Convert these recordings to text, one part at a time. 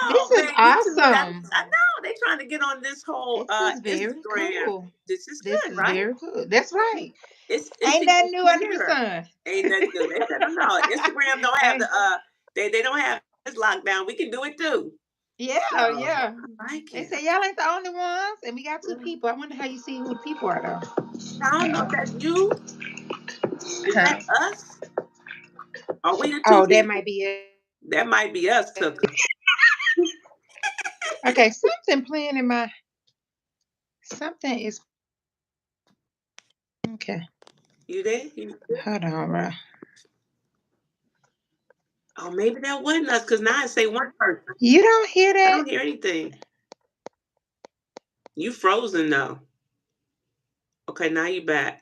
This Oh is man, YouTube got. awesome. I know they trying to get on this whole This is very Instagram. cool. This is This good, is right? very cool. That's right. It's Ain't to get nothing new under the clearer. sun. Ain't nothing new. They said, no, Instagram don't have the Hey, they don't have this lockdown. We can do it too. yeah, So yeah. I like They it. say y'all ain't the only ones, and we got two Mm. people. I wonder how you see who the people are though. I don't know if that's you. Is Huh. that us? Are we the two Oh, that people? might be it. That might be us, Tucker. Okay, something playing in my. Something is okay. You there? Hold on, bro. Oh, maybe that wasn't us because now I say one person. You don't hear I that? don't hear anything. You frozen though. Okay, now you back.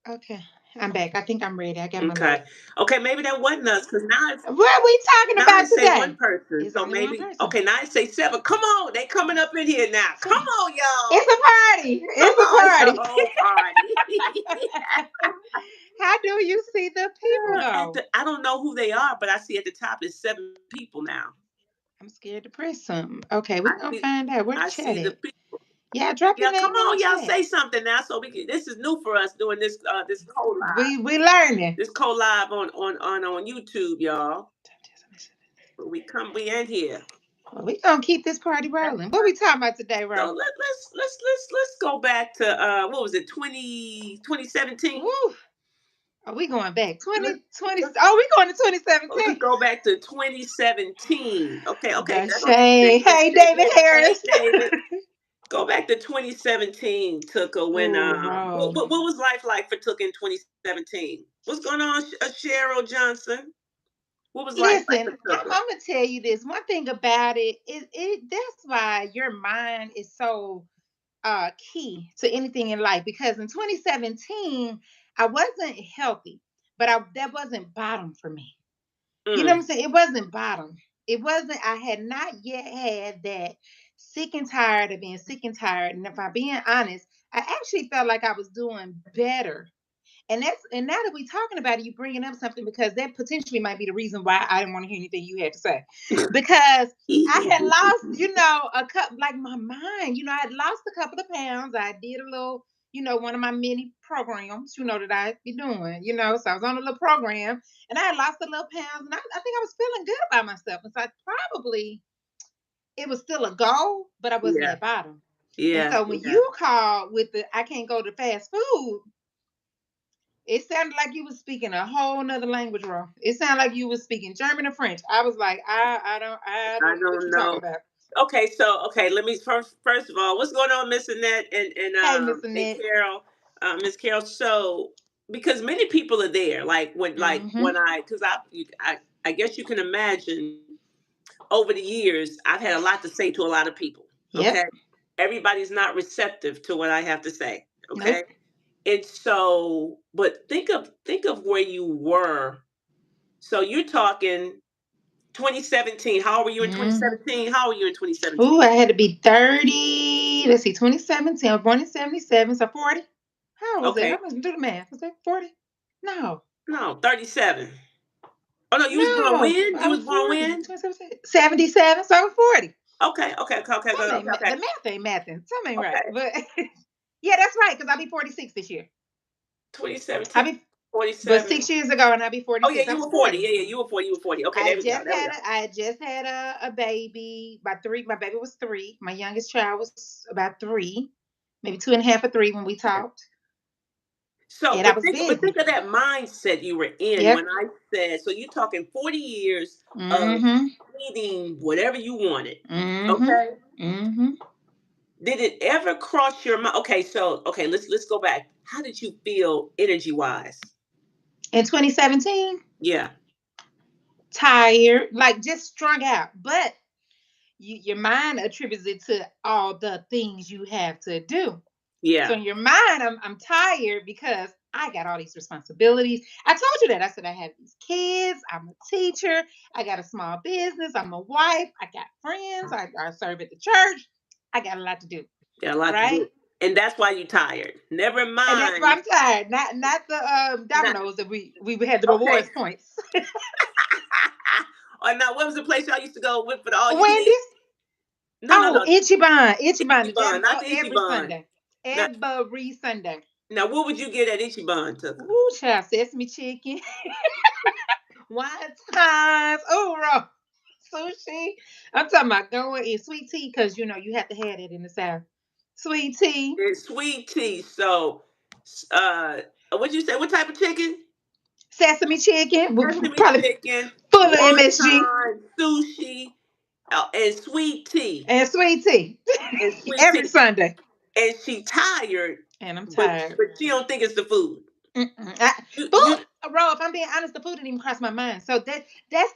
Okay, I'm back. I think I'm ready. I got my Okay. light. Okay, maybe that wasn't us because What are we talking now about it say one today? person. It's So only one maybe person. okay, now it say seven. Come on, they coming up in here now. Come Seven. on, y'all. It's a party. Come It's a on, it's a party. whole party. How do you see the people though? I don't know who they are, but I see at the top is 7 people now. I'm scared to press something. Okay, we're I gonna see find out where the I chat see the at. people. Yeah, drop your Yeah, come name in the on, y'all chat. say something now so we can this is new for us doing this co-live. We learning. This co-live on YouTube, y'all. We in here. Well, we gonna keep this party rolling. What we talking about today, So Ro? let's go back to what was it 2017? Woo. Are we going back? Let's, 2020? Oh, we going to let's 2017. go back to 2017. Okay, The that's okay. shade. Hey, David Hey Harris. David. Go back to 2017, Tuka, when Ooh, Ro. what was life like for Tuka in 2017? What's going on, Cheryl Johnson? What was life like Listen, for I'm Tuka? gonna tell you this. One thing about it that's why your mind is so key to anything in life. Because in 2017, I wasn't healthy, but that wasn't bottom for me. You know what Mm, I'm saying? It wasn't bottom. It wasn't. I had not yet had that sick and tired of being sick and tired. And if I'm being honest, I actually felt like I was doing better. And now that we're talking about it, you bringing up something because that potentially might be the reason why I didn't want to hear anything you had to say, because I had lost, a cup like my mind. I had lost a couple of pounds. I did a little, one of my mini programs, that I be doing, So I was on a little program, and I had lost a little pounds, and I think I was feeling good about myself, and so I probably it was still a goal, but I wasn't yeah, at bottom. And yeah, so when yeah. you called with the I can't go to fast food, it sounded like you was speaking a whole nother language, bro. It sounded like you was speaking German or French. I was like, I I don't know what don't you're talking know. about. Okay, let me first of all, what's going on, Miss Annette Hey, Miss and Annette. Carol, Miss Carol? So because many people are there, like Mm-hmm. when because I guess you can imagine over the years I've had a lot to say to a lot of people. Okay, Yep. everybody's not receptive to what I have to say. Okay, Nope. and so but think of where you were. So you're talking 2017. How old were you in Mm-hmm. 2017? How old were you in 2017? Ooh, I had to be 30. Let's see, 2017. I was born in 77, so 40. How old was it? Okay. How much do the math? Was that 40? No. No, 37. Oh no, you was born No. when? I You was was born 40. when? 77, so 40. Some ain't Okay. the math ain't mathing. Some ain't right. Okay. But yeah, that's right, because I'll be 46 this year. I'll 2017, be but 47. 6 years ago, and I'll be Oh yeah, 46. I you was were 40. 40. Yeah, you were 40. You were 40. Okay, there we go. There we go. I had just had a baby by three. My baby was 3. My youngest child was about 3, maybe 2.5 or 3 when we talked. So, And I was but busy. think of that mindset you were in Yep. when I said. So you're talking 40 years of Mm-hmm. eating whatever you wanted. Mm-hmm. Okay. Mm-hmm. Did it ever cross your mind? Okay, so okay, let's go back. How did you feel energy wise? In 2017, Yeah, tired, like just strung out. But your mind attributes it to all the things you have to do. So yeah, in your mind, I'm tired because I got all these responsibilities. I told you that. I said I have these kids. I'm a teacher. I got a small business. I'm a wife. I got friends. I serve at the church. I got a lot to do, got a lot to right? do, and that's why you tired. Never And that's why mind. I'm tired. Not the Not dominoes that we had the okay. rewards points. Or now, what was the place y'all used to go with for the all you can eat? Wendy's. No, no, Oh, no. Ichiban. Ichiban. That Ichiban, not the every Ichiban. Sunday. Now, Every Sunday. now, what would you get at Ichiban, Tucker? Ooh, child, sesame chicken. Wontons. Ooh, raw. Sushi. I'm talking about going in sweet tea because you have to have it in the South. Sweet tea. And sweet tea. So, uh, what you say? What type of chicken? Sesame chicken. Sesame Probably chicken, full of MSG. wonton, sushi, and sweet tea. And sweet tea. And sweet Every tea. Sunday. And she tired, And I'm but tired. but she don't think it's the food. Mm-mm. You Food, bro. If I'm being honest, the food didn't even cross my mind. So that's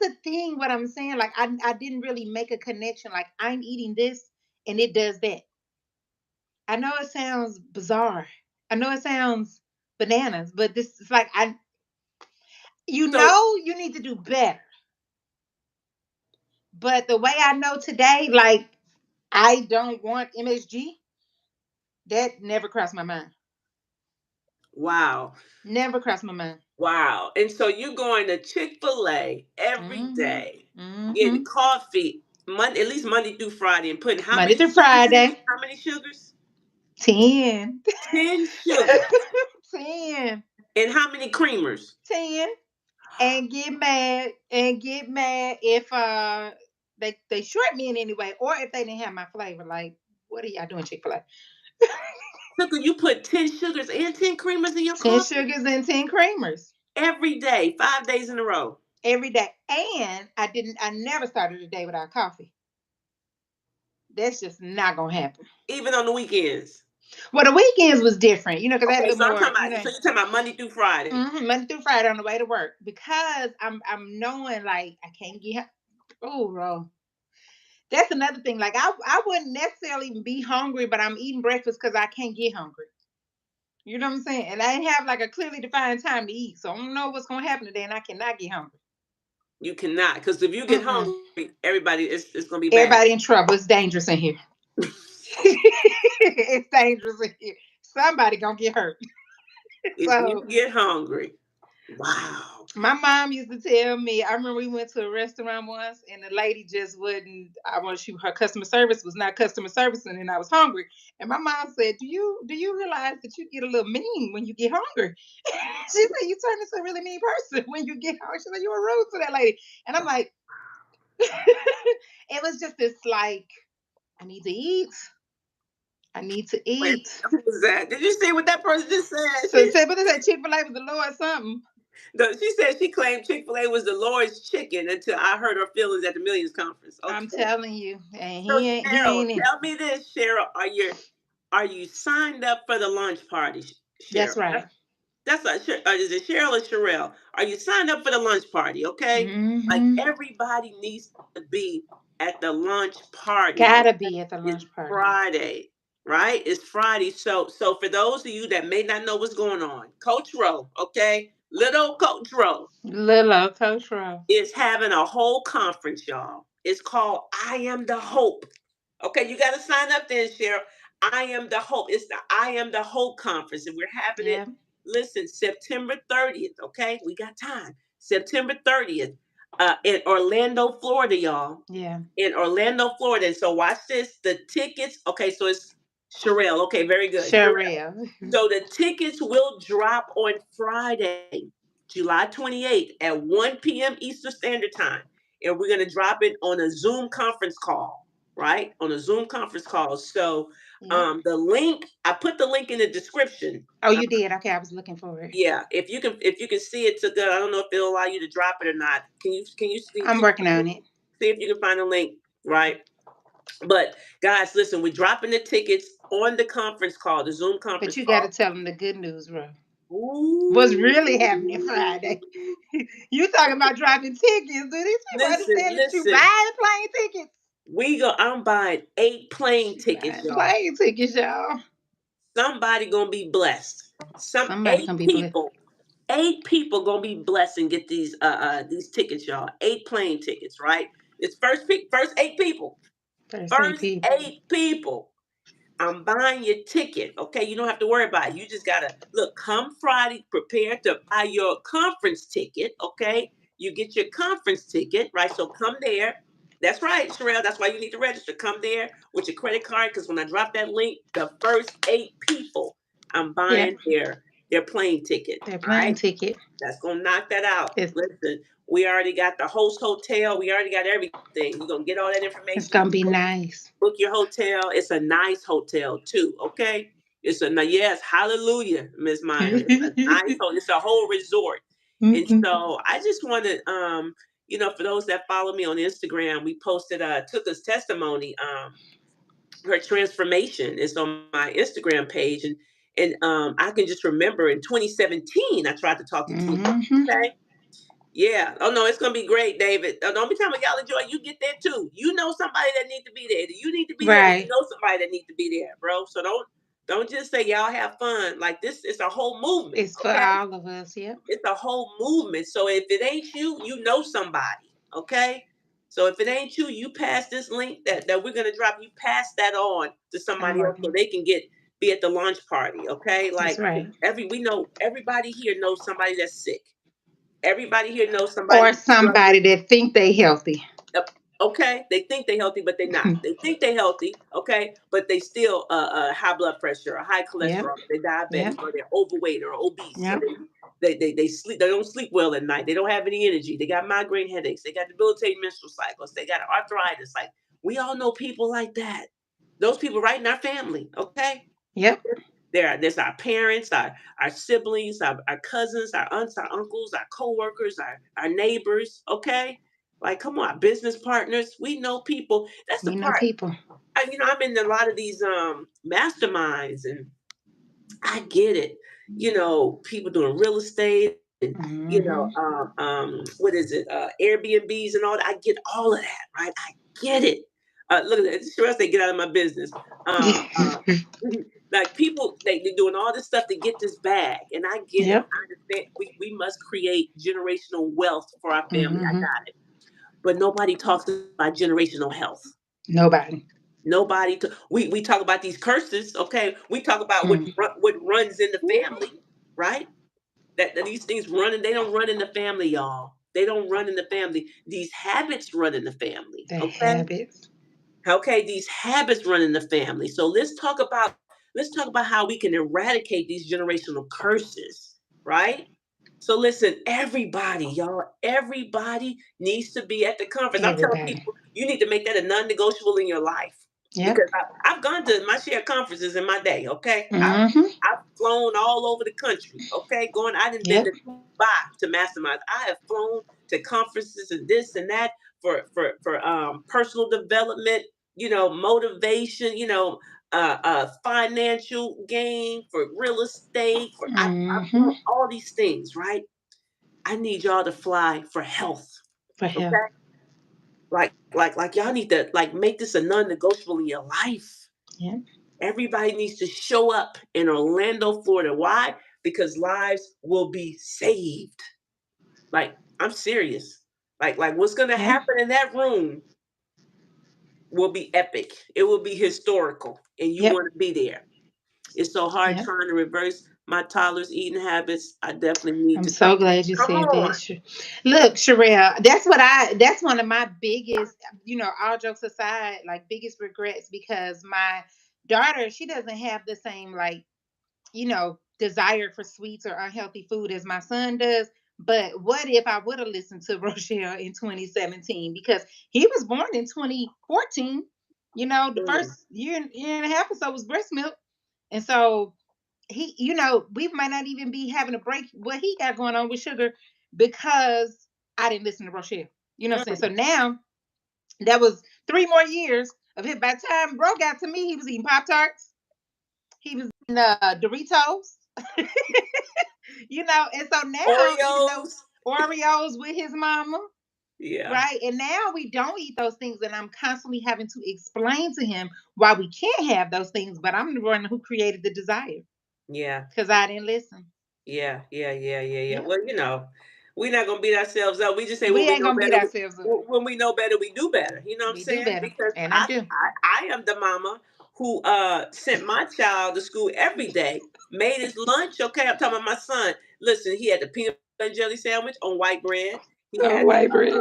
the thing. What I'm saying, like I didn't really make a connection. Like I'm eating this and it does that. I know it sounds bizarre. I know it sounds bananas, but this is like so you need to do better. But the way I know today, like I don't want MSG. That never crossed my mind. wow. Never crossed my mind. Wow. And so you're going to Chick-fil-A every Mm-hmm. day, Mm-hmm. getting coffee Monday, at least Monday through Friday, and putting how Monday many through sugars in it? Friday. How many sugars? 10. 10 sugars. 10. And how many creamers? 10. And get mad if they short me in any way, or if they didn't have my flavor. Like, what are y'all doing, Chick-fil-A? So could you put 10 sugars and 10 creamers in your 10 coffee? sugars and 10 creamers Every day, 5 days in a row, every day. And I never started a day without coffee. That's just not gonna happen. even on the weekends. Well, the weekends was different, because I had a Okay, little so I'm more, talking about, so you're talking about Monday through Friday. Monday through Friday on the way to work because I'm knowing like I can't get. Oh, bro. That's another thing. Like I wouldn't necessarily even be hungry, but I'm eating breakfast because I can't get hungry. You know what I'm saying? And I ain't have like a clearly defined time to eat, so I don't know what's gonna happen today, and I cannot get hungry. You cannot, because if you get Mm-mm. hungry, everybody, it's going to be bad. Everybody in trouble. It's dangerous in here. It's dangerous in here. Somebody gonna get hurt. If you So get hungry, wow. my mom used to tell me. I remember we went to a restaurant once, and the lady just wouldn't. I want she her customer service was not customer servicing, and I was hungry. And my mom said, "Do you realize that you get a little mean when you get hungry?" She said, "You turn into a really mean person when you get hungry." She said, "You were rude to that lady," and I'm like, it was just this like, I need to eat. I need to Wait, eat. who was that? Did you see what that person just said? So say, but they said Chick-fil-A was the Lord something. She said she claimed Chick-fil-A was the Lord's chicken until I hurt her feelings at the Millions Conference. I'm Okay. telling you, and So he Cheryl, ain't in. tell me this, Cheryl. Are you signed up for the lunch party, That's Cheryl? right. That's is it Cheryl or Sherelle? Are you signed up for the lunch party? Okay, like Mm-hmm. everybody needs to be at the lunch party. Gotta Okay, be at the it's lunch party. Friday, right? It's Friday. So for those of you that may not know what's going on, Coach Rowe, okay, little Coach Rowe Little Coach Rowe. is having a whole conference, y'all. It's called I Am the Hope. Okay, you got to sign up then, Cheryl. I Am the Hope. It's the I Am the Hope conference, and we're having it. Yeah, Listen, September 30th. Okay, we got time. September 30th, in Orlando, Florida, y'all. yeah. In Orlando, Florida. And so watch this. The tickets. Okay, so it's Sherelle. Okay, very good, Sherelle. Sure. So the tickets will drop on Friday, July 28th at 1 p.m. Eastern Standard Time. And we're going to drop it on a Zoom conference call, right? On a Zoom conference call. So Yep. the link, I put the link in the description. Oh, you did. Okay, I was looking for it. Yeah, if you can see it to good. I don't know if it'll allow you to drop it or not. Can you see I'm working on it. see if you can find a link, right? But guys, listen, we're dropping the tickets on the conference call, the Zoom But conference you got to call. tell them the good news, bro. What's Ooh. really happening Friday? You talking about dropping tickets? Do these people Listen, understand that you listen. buying plane tickets? I'm buying 8 plane You tickets, buying y'all. plane tickets, y'all. Somebody gonna be blessed. Some Somebody eight gonna be blessed. people. 8 people gonna be blessed and get these tickets, y'all. 8 plane tickets, right? It's first 8 people. Better say First people. 8 people. I'm buying your ticket. Okay, you don't have to worry about it. You just gotta look. Come Friday, prepare to buy your conference ticket. Okay, you get your conference ticket, right? So come there. That's right, Sherelle. That's why you need to register. Come there with your credit card, because when I drop that link, the first 8 people, I'm Yep. buying their plane ticket. Their All plane right. ticket. That's gonna knock that out. It's Listen, we already got the host hotel. We already got everything. You're gonna get all that information. it's gonna be nice. Book your hotel. It's a nice hotel too. Okay. Yes, hallelujah, Miss Myron. It's a nice hotel. It's a whole resort. And Mhm. so I just wanted, for those that follow me on Instagram, we posted Tuka's testimony. Her transformation is on my Instagram page, and I can just remember in 2017 I tried to talk to Tuka. Mhm. Okay. Yeah. Oh no, it's gonna be great, David. Don't be telling me y'all enjoy. You get there too. You know somebody that need to be there. You need to be there when you Right. know somebody that need to be there, bro. So don't just say y'all have fun. Like this, it's a whole movement. It's for Okay, all of us. Yep. it's a whole movement. So if it ain't you, you know somebody. Okay. So if it ain't you, you pass this link that we're gonna drop. You pass that on to I'm somebody else so working. they can be at the launch party. Okay. That's Like right. we know everybody here knows somebody that's sick. Everybody here knows somebody Or that's struggling. somebody that think they healthy. Yep. Okay, they think they're healthy, but they're not. They think they're healthy, okay, but they still high blood pressure or high Yep. cholesterol. They're diabetic Yep. or they're overweight or obese. So Yep. they sleep. They don't sleep well at night. They don't have any energy. They got migraine headaches. They got debilitating menstrual cycles. They got arthritis. Like we all know people like that. Those people right in our family. Okay, Yep. there's our parents, our siblings, our cousins, our aunts, our uncles, our co-workers, our neighbors, okay? Like, come on, business partners. We know people. That's the We know part. people. I'm in a lot of these masterminds, and I get it. People doing real estate and Hmm. what is it? Airbnbs and all that. I get all of that, right? I get it. Look at that. Sure, they get out of my business. Like people, they're doing all this stuff to get this bag, and I get it. Yep. I understand. We must create generational wealth for our family. I Hmm. got it. But nobody talks about generational health. Nobody. We talk about these curses, okay? We talk about Mm. what runs in the family, right? That these things run, and they don't run in the family, y'all. They don't run in the family. These habits run in the family, The okay? habits. Okay, these habits run in the family. So let's talk about how we can eradicate these generational curses, right? So listen, everybody, y'all, everybody needs to be at the conference. I'm telling Everybody. people, you need to make that a non-negotiable in your life, Yep. because I've gone to my share of conferences in my day. Okay, Hmm. I've flown all over the country. Okay, I didn't been Yep. to Dubai to mastermind. I have flown to conferences and this and that for personal development, motivation, financial gain, for real estate. I've Hmm. flown all these things, right? I need y'all to fly for health. For help. Okay, like y'all need to like make this a non-negotiable in your life. Yep. Everybody needs to show up in Orlando, Florida. Why? Because lives will be saved. Like, I'm serious. Like what's gonna Yep. happen in that room will be epic. It will be historical, and you Yep. want to be there. It's so hard Yep. trying to reverse my toddler's eating habits. I definitely need I'm to so glad you come said on. that. Look, Sherelle, that's one of my biggest, all jokes aside, like biggest regrets because my daughter, she doesn't have the same like, desire for sweets or unhealthy food as my son does. But what if I would have listened to Rochelle in 2017? Because he was born in 2014. The Mm, first year and a half or so was breast milk. And so we might not even be having a break what he got going on with sugar because I didn't listen to Rochelle. You know what I'm saying? So mm. now that was 3 more years of it. By the time bro got to me, he was eating Pop Tarts, he was eating Doritos, and so now, even though Oreos. Oreos with his mama, Yeah, right? And now we don't eat those things, and I'm constantly having to explain to him why we can't have those things, but I'm the one who created the desire yeah. because I didn't listen. Yeah, yeah, yeah, yeah, yeah. Yep. Well, we're not gonna beat ourselves up. We just say when We we ain't know gonna beat better. ourselves up. When we know better, we do better. You know what I'm We do saying? better, Because and I I do. I, I am the mama who sent my child to school every day, made his lunch. Okay, I'm talking about my son. Listen, he had the peanut butter and jelly sandwich on white bread. He Oh, had white bread.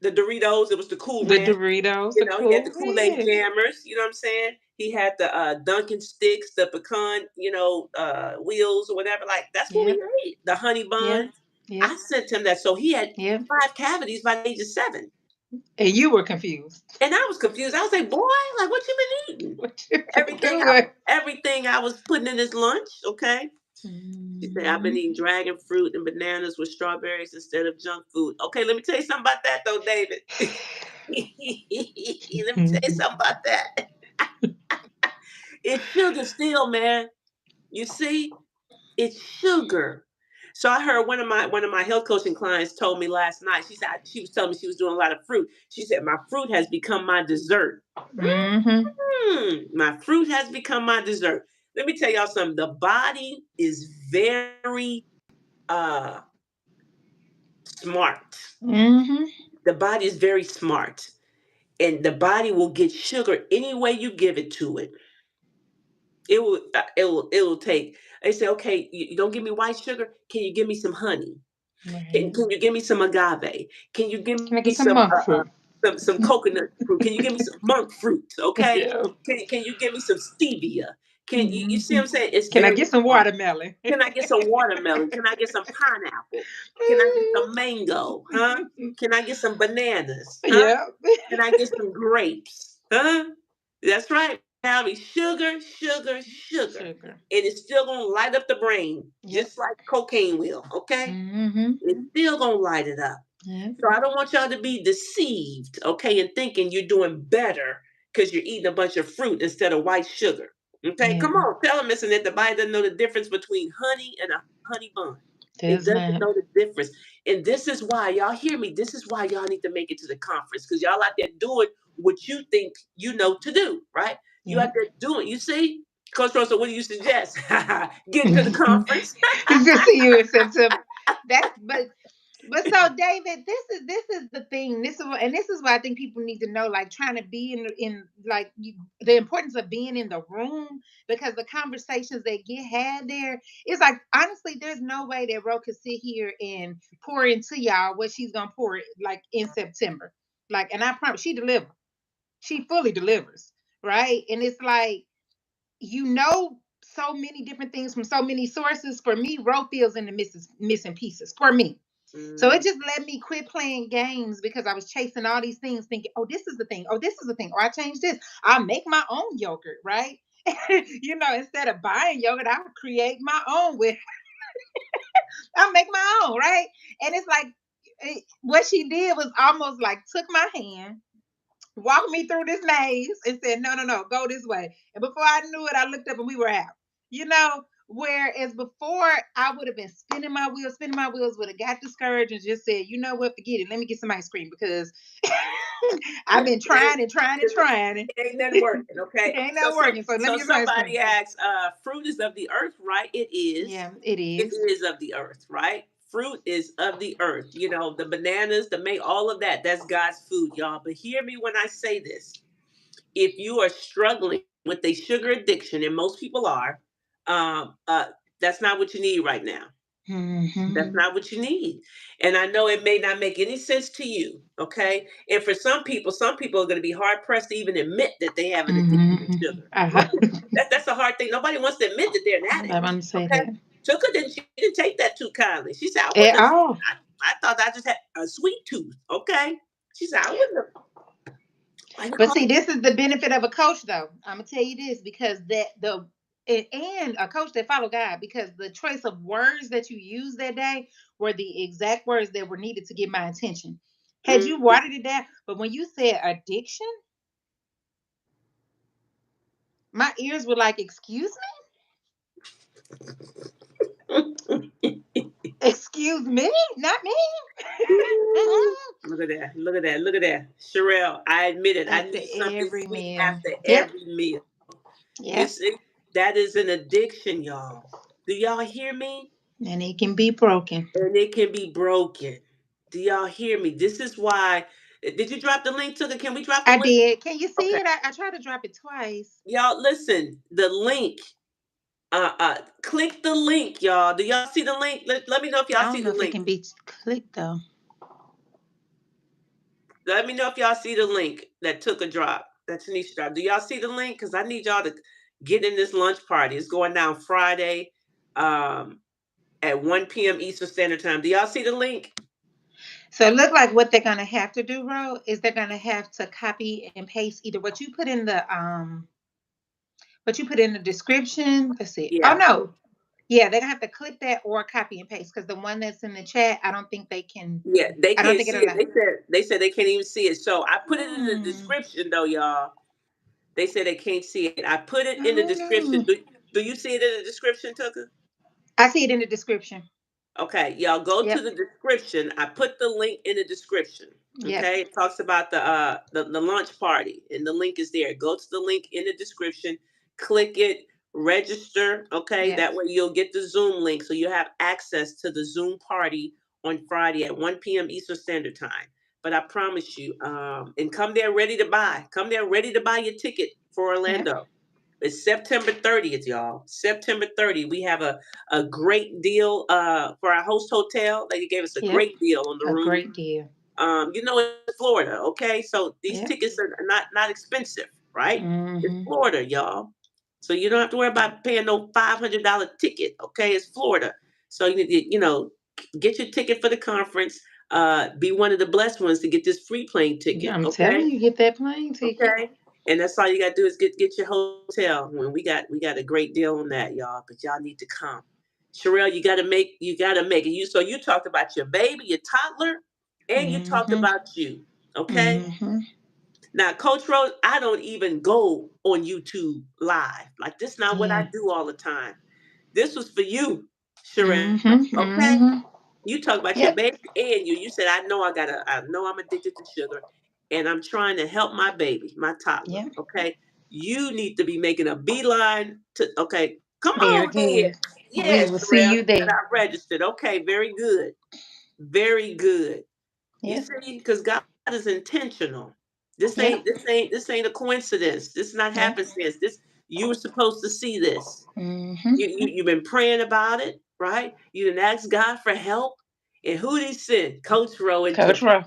the Doritos. It was the Cool The Ranch. Doritos, You the know, he had the Cool Kool-Aid Ranch. jammers, you know what I'm saying? He had the Dunkin' sticks, the pecan, wheels or whatever. Like that's what we Yep, ate. The honey yep, buns. I yep, sent him that. So he had yep. 5 cavities by the age of 7. And you were confused. And I was confused. I was like, boy, like what you been eating? What you been Everything doing? everything I was putting in his lunch, okay? She said, I've been Mhm. eating dragon fruit and bananas with strawberries instead of junk food. Okay, let me tell you something about that though, David. Let me tell you something about that. It's sugar still, man. You see, it's sugar. So I heard one of my health coaching clients told me last night. She was telling me she was doing a lot of fruit. She said my fruit has become my dessert. Mhm. My fruit has become my dessert. Let me tell y'all something. The body is very uh smart. Mhm. The body is very smart. And the body will get sugar any way you give it to it. It will take. They say, okay, you don't give me white sugar. Can you give me some honey? Can, Right. can you give me some agave? Can you give me Can I some get some monk fruit? some coconut fruit? Can you give me some monk fruit? Okay. Yeah. Can you give me some stevia? Can you see what Mhm. I'm saying? It's Can I very get some smart. watermelon? Can I get some watermelon? Can I get some pineapple? Can I get some mango? Huh? Can I get some bananas? Huh? Yeah. Can I get some grapes? Huh? That's right, Callie. Sugar, sugar, sugar. Sugar. And it's still gonna light up the brain, Yep. just like cocaine will, okay? Mhm. It's still gonna light it up. Yep. So I don't want y'all to be deceived, okay, and thinking you're doing better because you're eating a bunch of fruit instead of white sugar. Okay, Yeah. come on, tell them, listen, that the body doesn't know the difference between honey and a honey bun. It Does doesn't not. know the difference. And this is why, y'all hear me, this is why y'all need to make it to the conference because y'all out there doing what you think you know to do, right? You out Yep. there doing, you see? Coach Russell, what do you suggest? Get to the It's conference. to see you in September. That's but so David, this is the thing. This is why I think people need to know, like trying to be in like the importance of being in the room because the conversations that get had there is like honestly, there's no way that Ro could sit here and pour into y'all what she's gonna pour like in September. Like, and I promise she delivers. She fully delivers, right? And it's like so many different things from so many sources. For me, Ro feels in the missing pieces for me. So Mm, it just let me quit playing games because I was chasing all these things, thinking, oh, this is the thing. Oh, this is the thing. Or I changed this. I'll make my own yogurt, right? Instead of buying yogurt, I'll create my own with, I'll make my own, right? And it's like, what she did was almost like took my hand, walked me through this maze and said, no, no, no, go this way. And before I knew it, I looked up and we were out. You know, whereas before I would have been spinning my wheels, would have got discouraged and just said, you know what, forget it. Let me get some ice cream because I've yeah, been trying and trying and trying and it ain't nothing working, it okay? ain't So not some working. So let so me get some ice cream. somebody asks, fruit is of the earth, right? It is. Yeah, it It is. is of the earth, right? Fruit is of the earth. You know, the bananas, the may all of that, that's God's food, y'all. But hear me when I say this. If you are struggling with a sugar addiction, and most people are, um, uh, that's not what you need right now. That's Mm-hmm. not what you need. And I know it may not make any sense to you, okay? And for some people are going to be hard pressed to even admit that they have an addiction to Mm-hmm. sugar. Right? That's a hard thing. Nobody wants to admit that they're an I addict, want to say okay? that. She didn't take that too kindly. She said, I At wouldn't have, all. I thought I just had a sweet tooth, okay? She said, I wouldn't have, why you But call see, this is the benefit of a coach, though. I'm gonna tell you this because and a coach that follow God because the choice of words that you used that day were the exact words that were needed to get my attention. Had you mm, watered it down, but when you said addiction, my ears were like, "Excuse me, excuse me, not me." Look at that. Look at that. Look at that. Sherelle, I admit it. I After need something every sweet meal, after yep, every meal. You yep, see, that is an addiction, y'all. Do y'all hear me? and it can be broken. And it can be broken. Do y'all hear me? This is why. Did you drop the link to the? Can we drop the I link? did. Can you see Okay. it? I tried to drop it twice. Y'all, listen. The link. Click the link, y'all. Do y'all see the link? Let me know if y'all I see don't know the if it link. can be clicked though. Let me know if y'all see the link that took a drop. That Tanisha dropped. Do y'all see the link? Because I need y'all to get in this lunch party. It's going down Friday um, at 1 p.m. Eastern Standard Time. Do y'all see the link? So it look like what they're gonna have to do, Ro, is they're gonna have to copy and paste either what you put in the description. Let's see. Oh Yeah. no. Yeah, they're gonna have to click that or copy and paste because the one that's in the chat, I don't think they can. Yeah, they I don't can't think see it'll it. allow. They said they can't even see it. So I put it in the Hmm. description though, y'all. They said they can't see it. I put it I in the don't description. know. Do you see it in the description, Tucker? I see it in the description. Okay, y'all go to Yep. the description. I put the link in the description. Yep. Okay, it talks about the launch party, and the link is there. Go to the link in the description, click it, register. Okay, Yep. that way you'll get the Zoom link, so you have access to the Zoom party on Friday at 1 p.m. Eastern Standard Time. But I promise you, and come there ready to buy. Come there ready to buy your ticket for Yep. Orlando. It's September 30th, y'all. September 30th. We have a great deal for our host hotel. They gave us a Yep. great deal on the A room. great deal. It's Florida, okay? So these Yep. tickets are not expensive, right? It's Mm-hmm. Florida, y'all. So you don't have to worry about paying no $500 ticket, okay? It's Florida. So get your ticket for the conference. Be one of the blessed ones to get this free plane ticket, I'm okay? telling you, get that plane ticket. Okay. And that's all you gotta do is get your hotel. When we got a great deal on that, y'all. But y'all need to come. Sherelle, you gotta make it. You talked about your baby, your toddler, and you talked Mm-hmm. about you. Okay. Mm-hmm. Now, Coach Rose, I don't even go on YouTube live. Like this not what I Yeah. do all the time. This was for you, Sherelle. Mm-hmm. Okay. Mm-hmm. You talk about your Yep. baby and you. You said, I know I'm addicted to sugar and I'm trying to help my baby, my toddler. Yep. Okay. You need to be making a beeline to, okay, come Very on then. good. We Yes, will see Sherelle, you she said there. I registered. Okay, very good. Very good. You Yep. see, because God is intentional. This Yep. ain't this ain't this ain't a coincidence. This is not Yep. happenstance. This you were supposed to see this. Mm-hmm. You've been praying about it, right? You didn't ask God for help. And who did he send? Coach Rowe and Coach Tucker. Rowe,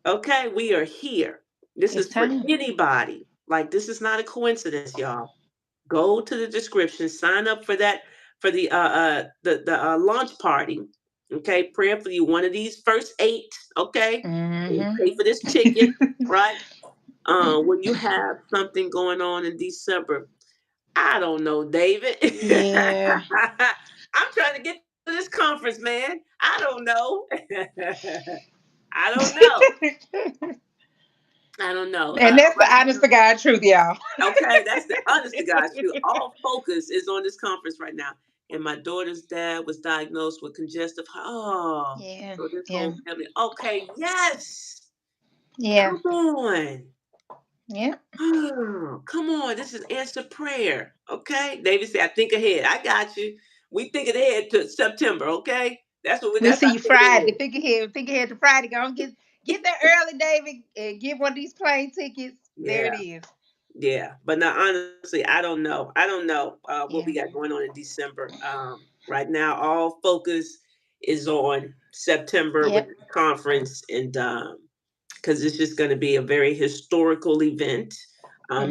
Okay, we are here. This it's is for time. anybody. Like this is not a coincidence, y'all. Go to the description, sign up for that for the launch party. Okay, prayerfully one of these first eight. Okay, and Mm-hmm. pay for this ticket, right? When you have something going on in December, I don't know, David. Yeah. I'm trying to get to this conference, man. I don't know. I don't know. I don't know. And that's the Right honest to God truth, y'all. now, okay, that's the honest to God's truth. All focus is on this conference right now. And my daughter's dad was diagnosed with congestive heart. Oh, Yeah. so this Yeah. whole family. Okay, yes. Yeah. Come on. Yeah. Oh, come on. This is answer prayer. Okay. David said, I think ahead. I got you. We thinking ahead to September, okay? We'll That's see our you thinking Friday. ahead. Think ahead to Friday. Go and get there early, David, and get one of these plane tickets. There it Yeah. is. Yeah. But now honestly, I don't know. I don't know what we Yeah. got going on in December. Right now, all focus is on September with Yep. the conference and because it's just going to be a very historical event.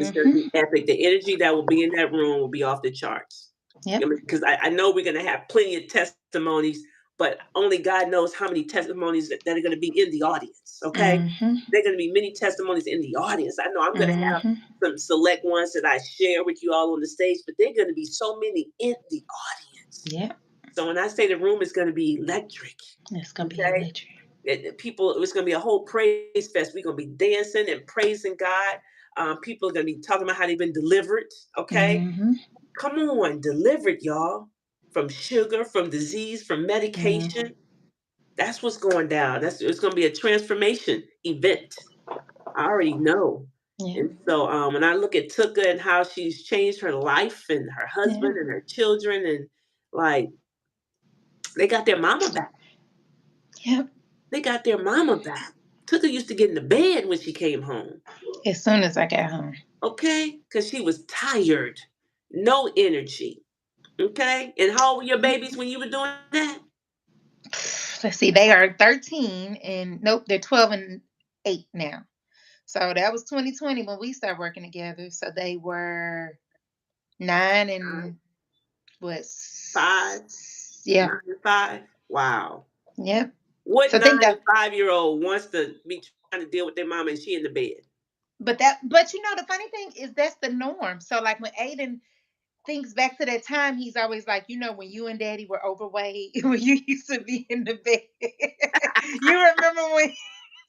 It's going to be Mm-hmm. epic. The energy that will be in that room will be off the charts. Yep. Because I know we're going to have plenty of testimonies, but only God knows how many testimonies that are going to be in the audience. Okay, Mm-hmm. there are going to be many testimonies in the audience. I know I'm going to have Mm-hmm. some select ones that I share with you all on the stage, but there are going to be so many in the audience. Yep. So when I say the room is going to be electric, It's gonna be okay, electric. people, it's going to be a whole praise fest. We're going to be dancing and praising God. People are going to be talking about how they've been delivered. Okay, Mm-hmm. come on, delivered, y'all, from sugar, from disease, from Mm-hmm. medication. That's what's going down. It's going to be a transformation event. I already know. Yeah. And so when I look at Tuka and how she's changed her life and her Yeah. husband and her children, and like they got their mama back. Yep. They got their mama back. Tuka used to get in the bed when she came home, As soon as I got home. okay? Because she was tired, no energy. Okay. And how old were your babies when you were doing that? Let's see, they are 13 and nope, they're 12 and 8 now. So that was 2020 when we started working together. So they were 9 Uh, and what? 5, Yeah, 9 and 5. Wow. yep. What So 9 think and that, 5-year-old wants to be trying to deal with their mama and she in the bed? but you know, the funny thing is that's the norm. So like when Aiden thinks back to that time, he's always like, you know, when you and Daddy were overweight, when you used to be in the bed. You remember when?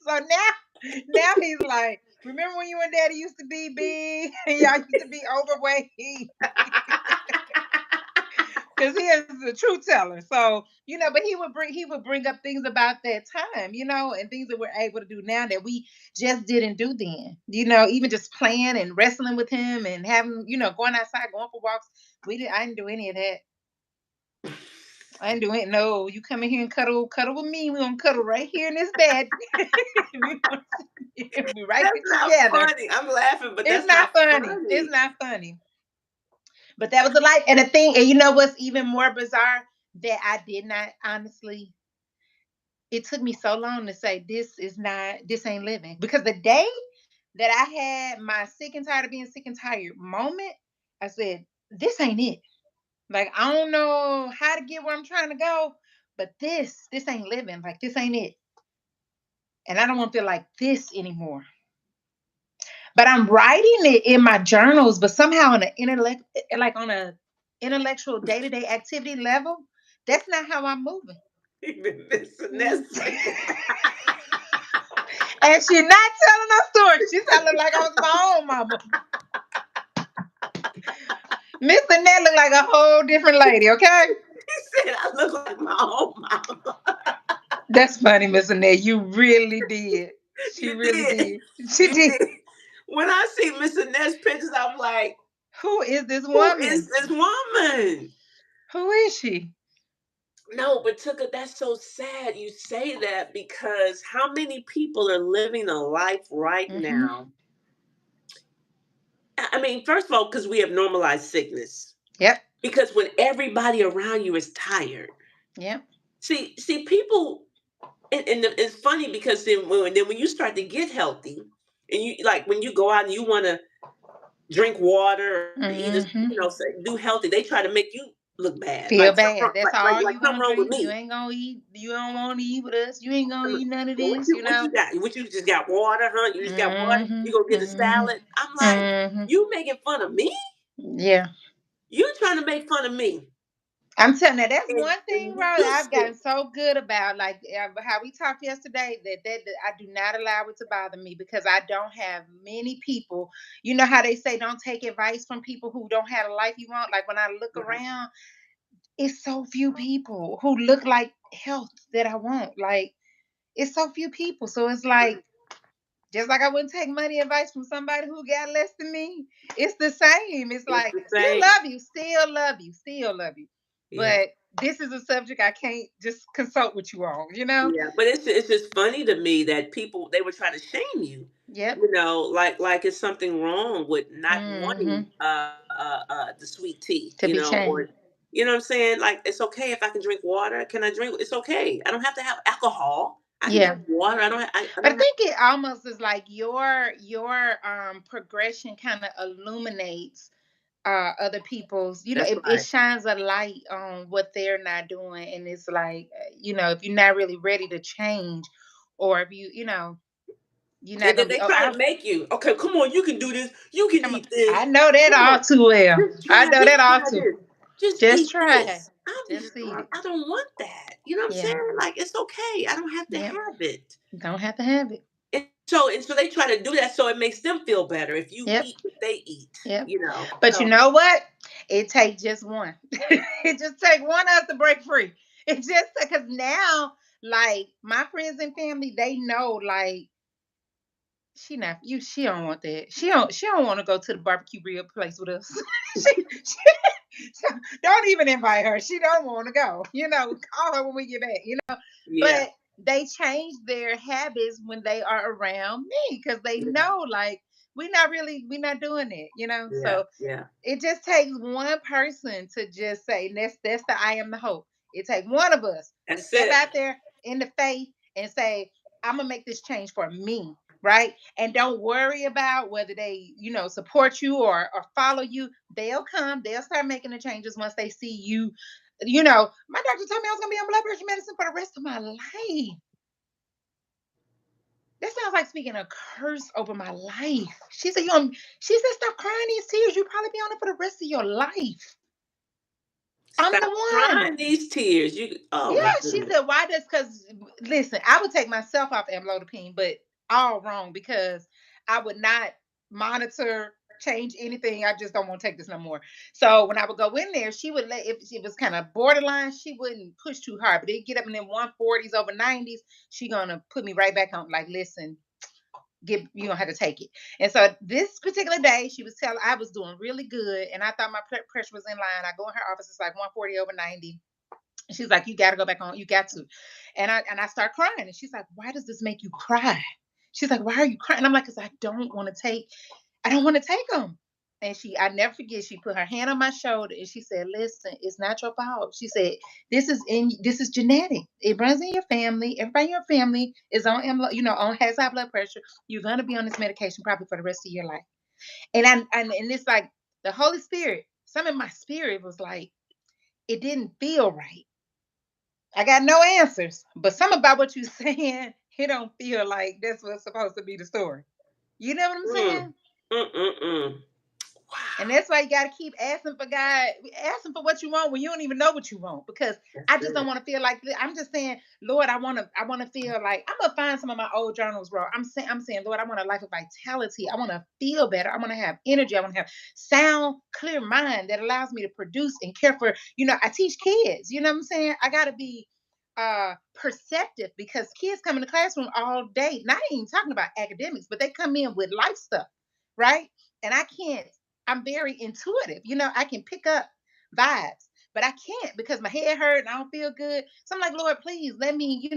So now he's like, remember when you and Daddy used to be big and y'all used to be overweight? Because he is a truth teller. So you know, but he would bring up things about that time, you know, and things that we're able to do now that we just didn't do then. You know, even just playing and wrestling with him and having, you know, going outside, going for walks. I didn't do any of that. I didn't do it. No, you come in here and cuddle with me. We're gonna cuddle right here in this bed. We'll be right That's here not together. funny. I'm laughing, but It's that's not not funny. It's funny. not funny. But that was a life. And the thing, and you know what's even more bizarre? That I did not honestly, it took me so long to say this ain't living. Because the day that I had my sick and tired of being sick and tired moment, I said, this ain't it. Like I don't know how to get where I'm trying to go, but this ain't living. Like this ain't it. And I don't want to feel like this anymore. But I'm writing it in my journals, but somehow on an intellect, like on a intellectual day-to-day activity level, that's not how I'm moving. Even Miss Mm. Ness. And she's not telling her story. She's telling like I was my own mama. Miss Annette looked like a whole different lady, okay? He said I look like my own mama. That's funny, Miss Annette. You really did. She You really did. did. She You did. did. When I see Miss Ness pictures, I'm like, Who is this who is woman? this woman? Who is she? No, but Tuka, that's so sad you say that because how many people are living a life right Mm-hmm. now? I mean, first of all, because we have normalized sickness. Yep. Because when everybody around you is tired. Yep. See, people, and it's funny because then when you start to get healthy, and you like when you go out and you want to drink water or eat, Mm-hmm. do healthy, they try to make you look bad, Feel bad. That's all like you something gonna wrong with drink. You me. ain't gonna eat. You don't want to eat with us. You ain't gonna eat none of Well, this. You what know. you got? What you just got water, huh? You just got water. Mm-hmm. You gonna get a Mm-hmm. salad? I'm like, Mm-hmm. you making fun of me? Yeah. You trying to make fun of me? I'm telling you, that's And one thing, bro, you that I've sick? gotten so good about. Like how we talked yesterday, that I do not allow it to bother me because I don't have many people. You know how they say don't take advice from people who don't have a life you want. Like when I look Right. around, it's so few people who look like health that I want. Like it's so few people. So it's like just like I wouldn't take money advice from somebody who got less than me. It's the same. It's It's like the still same. love you, still love you, still love you. Yeah. But this is a subject I can't just consult with you on, you know? Yeah, but it's just funny to me that people they were trying to shame you, Yep. like it's something wrong with not wanting Hmm. the sweet tea, To be or changed. you know what I'm saying? Like it's okay if I can drink water. Can I drink? It's okay. I don't have to have alcohol. I can Yeah. drink water. I But I don't have. think it almost is like your progression kind of illuminates other people's, you know, That's it right. shines a light on what they're not doing. And it's like, you know, if you're not really ready to change, or if you know, you're not And then gonna be, they oh, try I to make you okay. Come on, you can do this. You can come on. eat this. I know that Come all on, too well. I know that just all try too. this. Just Just eat try. this. I'm Just just eat like it. I don't want that. You know what I'm Yeah. saying? Like it's okay. I don't have to Yep. have it. Don't have to have it. And so they try to do that so it makes them feel better if you Yep. eat what they eat, Yep. you know. But you So know what? It takes just one. It just takes one of us to break free. It just because now, like my friends and family, they know like she don't want that. She don't want to go to the barbecue real place with us. she don't even invite her. She don't want to go. You know, call her when we get back. You know, yeah, but they change their habits when they are around me because they yeah, know like we're not doing it, you know. Yeah. So Yeah. it just takes one person to just say, that's the I am the hope. It takes one of us to That's step it. out there in the faith and say, I'm gonna make this change for me, right? And don't worry about whether they, support you or follow you. They'll come, they'll start making the changes once they see you. My doctor told me I was gonna be on blood pressure medicine for the rest of my life. That sounds like speaking a curse over my life. She said, stop crying these tears. You'll probably be on it for the rest of your life. I'm the Stop one. crying these tears. Oh Yeah, my she goodness. said, why does, because listen, I would take myself off amlodipine, but all wrong because I would not monitor, change anything. I just don't want to take this no more. So when I would go in there, she would if it was kind of borderline, she wouldn't push too hard, but they get up in them 140s over 90s, she gonna put me right back on, like, listen, you don't have to take it. And so this particular day, she was telling I was doing really good, and I thought my pressure was in line. I go in her office, it's like 140 over 90. She's like, you got to go back on. You got to. And I start crying. And she's like, why does this make you cry? She's like, why are you crying? And I'm like, because I don't want to take them. And I never forget, she put her hand on my shoulder and she said, listen, it's not your fault. She said, this is genetic. It runs in your family. Everybody in your family is has high blood pressure. You're gonna be on this medication probably for the rest of your life. And it's like the Holy Spirit, some in my spirit was like, it didn't feel right. I got no answers, but something about what you're saying, it don't feel like that's what's supposed to be the story. You know what I'm Mm. saying? Mm-mm-mm. And Wow. that's why you got to keep asking for God, asking for what you want when you don't even know what you want. Because That's I just don't it. want to feel like I'm just saying, Lord, I want to feel like I'm gonna find some of my old journals, bro. I'm saying, Lord, I want a life of vitality. I want to feel better. I want to have energy. I want to have sound, clear mind that allows me to produce and care for. I teach kids. You know what I'm saying? I got to be perceptive because kids come in the classroom all day. Not even talking about academics, but they come in with life stuff, right? And I can't I'm very intuitive. I can pick up vibes, but I can't because my head hurt and I don't feel good. So I'm like, Lord, please let me,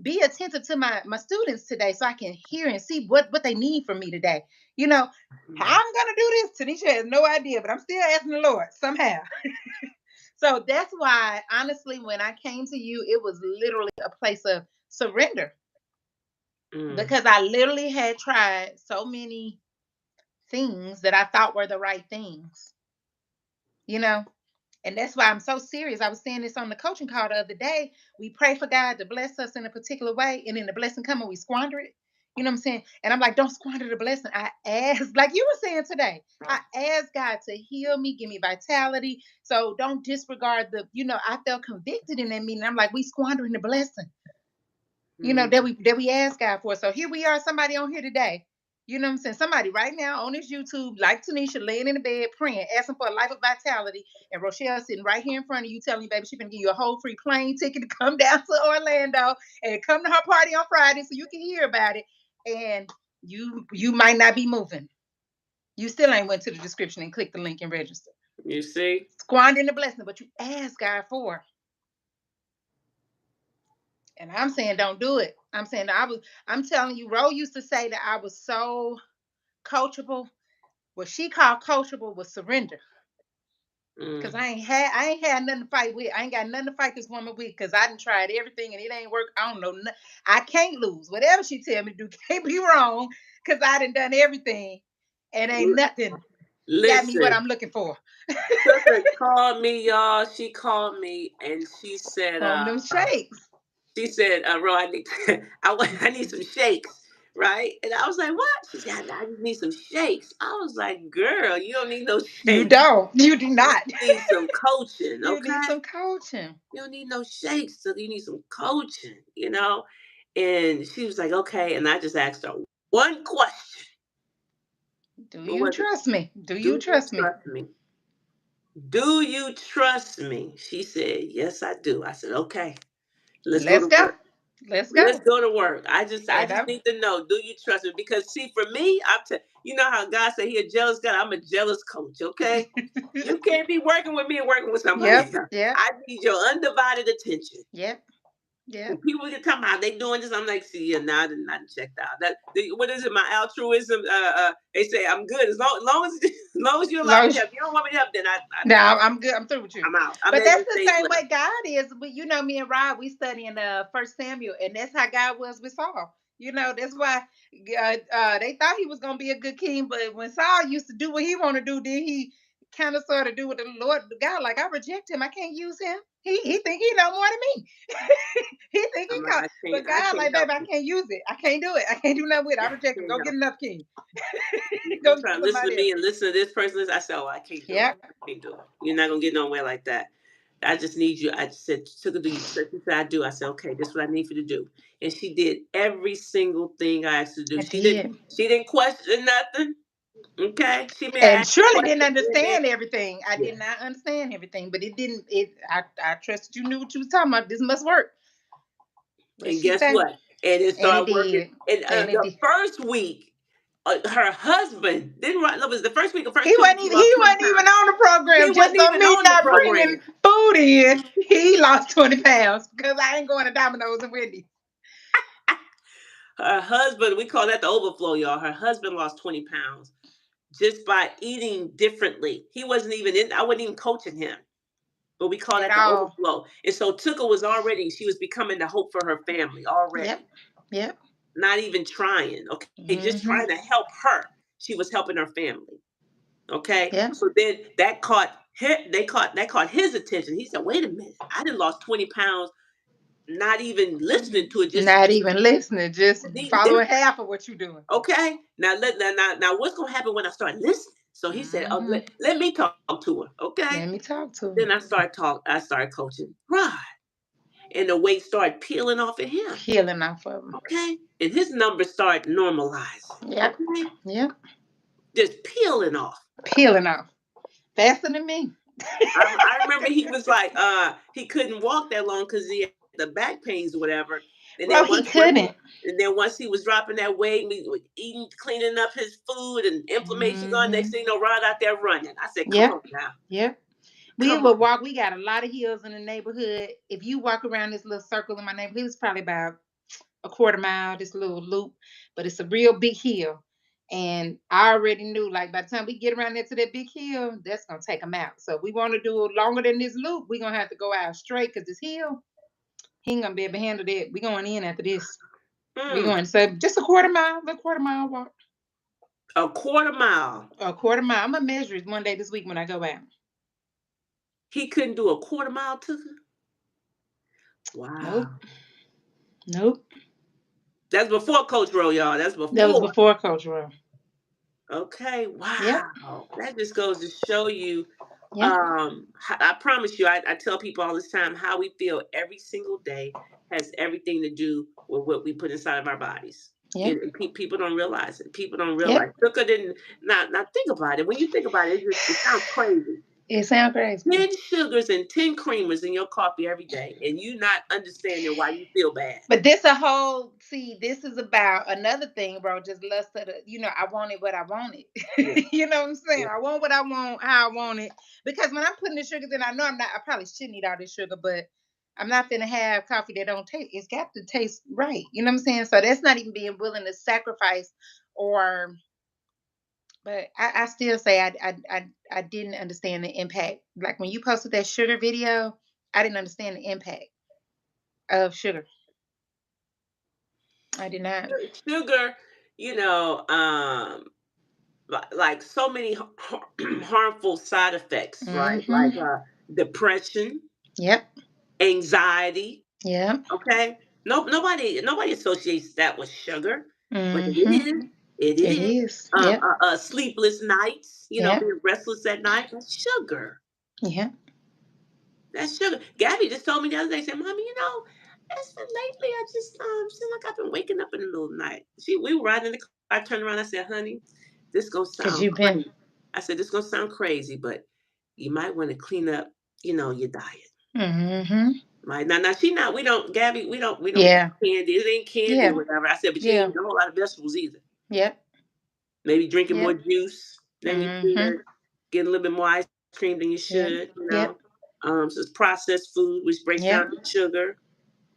be attentive to my students today so I can hear and see what they need from me today. How Mm. I'm gonna do this, Tanisha has no idea, but I'm still asking the Lord somehow. So that's why, honestly, when I came to you, it was literally a place of surrender Mm. because I literally had tried so many things that I thought were the right things, you know. And that's why I'm so serious. I was saying this on the coaching call the other day. We pray for God to bless us in a particular way, and then the blessing come and we squander it. You know what I'm saying? And I'm like, don't squander the blessing. I ask, like you were saying today, I ask God to heal me, give me vitality. So don't disregard I felt convicted in that meeting. I'm like, we squandering the blessing, Mm. that we ask God for. So here we are, somebody on here today. You know what I'm saying? Somebody right now on this YouTube, like Tanisha, laying in the bed praying, asking for a life of vitality, and Rochelle sitting right here in front of you, telling you, baby, she can give you a whole free plane ticket to come down to Orlando and come to her party on Friday so you can hear about it. And you might not be moving. You still ain't went to the description and clicked the link and register. You see? Squandering the blessing, but you ask God for. And I'm saying don't do it. I'm telling you, Ro used to say that I was so coachable. What she called coachable was surrender. Cause Mm. I ain't had nothing to fight with. I ain't got nothing to fight this woman with because I done tried everything and it ain't work. I don't know. I can't lose. Whatever she tell me to do can't be wrong because I done everything and ain't L- nothing got me what Listen, I'm looking for. Tucker called me, y'all. She called me and On them shakes. Ro, I need, I need some shakes, right? And I was like, what? She said, I just need some shakes. I was like, girl, you don't need no You shakes. don't. You do You not. need some coaching, You need okay? some coaching. You don't need no shakes, so you need some coaching. And she was like, okay. And I just asked her one question. Do What you was it? trust me? Do you Do you trust me? trust me? Do you trust me? She said, yes, I do. I said, okay, let's go Let's to go. work. Let's Let's go. go to work. I And just I need to know, do you trust me? Because see, for me, you know how God said he a jealous God. I'm a jealous coach, okay? You can't be working with me and working with somebody Yep, else. yep, I need your undivided attention. yep. Yeah. And people get talking about they doing this. I'm like, see, yeah, now I done checked out. What is it? My altruism. They say I'm good long as as long as you allow me to Lotion. help. You don't want me to help, then No, I'm good. I'm through with you. I'm out. I'm But letting that's the the stage same left. way God is. But me and Rob, we studying First Samuel, and that's how God was with Saul. That's why they thought he was gonna be a good king, but when Saul used to do what he want to do, then he kind of sort of do what the Lord God like. I reject him. I can't use him. He think he know more than me. He think he I'm like, got, but I God can't like, help baby, I you. can't use it. I can't do it. I can't do nothing with it. I I reject it. can't Go help get another king. you. You Go get trying to listen to somebody else. me and listen to this person. I said, oh, I can't do it. Yeah, I can't do it. You're not gonna get nowhere like that. I just need you. I just said, took her to you. She said, I do. I said, okay, this is what I need for you to do. And she did every single thing I asked her to do. I She didn't. did. She didn't question nothing. Okay. She may have And asked a surely didn't question here and there. understand everything. I Yeah. did not understand everything, but it didn't. I trusted you knew what you was talking about. This must work. What And she guess say? what? And it And it started working. did. And And it the did. first week, her husband didn't. No, it was the first week or He first 2 weeks. wasn't He even. lost He 20 wasn't even pounds. on the He program. Just wasn't on even me on the not bringing program. food in. He lost 20 pounds because I ain't going to Domino's and Wendy's. Her husband, we call that the overflow, y'all. Her husband lost 20 pounds just by eating differently. He wasn't even in, I wasn't even coaching him, but we call At that the all. overflow. And so Tuka was already, she was becoming the hope for her family Yep. already. Yep. Not even trying, okay? Just Mm-hmm. trying to help her. She was helping her family. Okay. Yep. So then that caught him, that caught his attention. He said, wait a minute, I done lost 20 pounds, not even listening to it, just Not even listening. Just eating following different. half of what you're doing. Okay. Now what's gonna happen when I start listening? So he said, oh, Mm-hmm. let me talk to her. Okay. Let me talk to him. Then I started coaching. Right. And the weight started peeling off of him. Peeling off of him. Okay. And his numbers started normalizing. Yep. Okay. Yep. Just peeling off. Peeling off. Faster than me. I remember he was like, he couldn't walk that long because he had the back pains or whatever. And Bro, then he couldn't. once he was dropping that weight, we was eating, cleaning up his food, and inflammation gone. Mm-hmm. Next thing you know, right out there running. I said, "Come Yep. on now, Yep. We come would on." walk. We got a lot of hills in the neighborhood. If you walk around this little circle in my neighborhood, it's probably about a quarter mile, this little loop, but it's a real big hill. And I already knew, like, by the time we get around there to that big hill, that's gonna take them out. So if we want to do it longer than this loop, we're gonna have to go out straight because this hill, he ain't gonna be able to handle that. We going in after this. We Mm, going so just a quarter mile walk. a quarter mile. A quarter mile. I'm gonna measure it one day this week when I go out. He couldn't do a quarter mile to her. Nope. Wow. Nope. That's before Coach Row, y'all. That's That was before. before Coach Rowe. Okay. Yep. Wow. That just goes to show you. Yep. I promise you, I tell people all this time how we feel every single day has everything to do with what we put inside of our bodies. Yep. And people don't realize it. People don't realize. Yep. Sugar didn't. Now think about it. When you think about it, it sounds crazy. It sounds crazy. 10 sugars and 10 creamers in your coffee every day, and you not understanding why you feel bad. But this a whole this is about another thing, bro. Just lust of the, I wanted what I wanted. Yeah, You know what I'm saying? yeah. I want what I want, how I want it. Because when I'm putting the sugars in, I know I probably shouldn't eat all this sugar, but I'm not gonna have coffee that don't taste. It's got to taste right. You know what I'm saying? So that's not even being willing to sacrifice or but I still say I didn't understand the impact. Like when you posted that sugar video, I didn't understand the impact of sugar. I did not. Sugar, you know, like so many harmful side effects, right? Like Mm-hmm. depression, Yep. anxiety. Yep. Okay, nobody associates that with sugar, but it Mm-hmm. is. It It is. is. Yep. Sleepless nights. Yep. Being restless at night. That's sugar. Yep. That's sugar. Gabby just told me the other day, said, Mommy, I said lately I just seem like I've been waking up in the middle of the night. We were riding in the car, I turned around, I said, honey, this gonna Cause sound you've been. crazy. I said, this gonna sound crazy, but you might want to clean up, your diet. Mm-hmm. Right. Now she not we don't Gabby, we don't eat Yeah. candy. It ain't candy or Yeah. whatever. I said, but you ain't Yeah. eating a whole lot of vegetables either. Yep. Maybe drinking more Yep. juice than you Mm-hmm. should, getting a little bit more ice cream than you Yep. should. Yep. So it's processed food, which breaks Yep. down the sugar.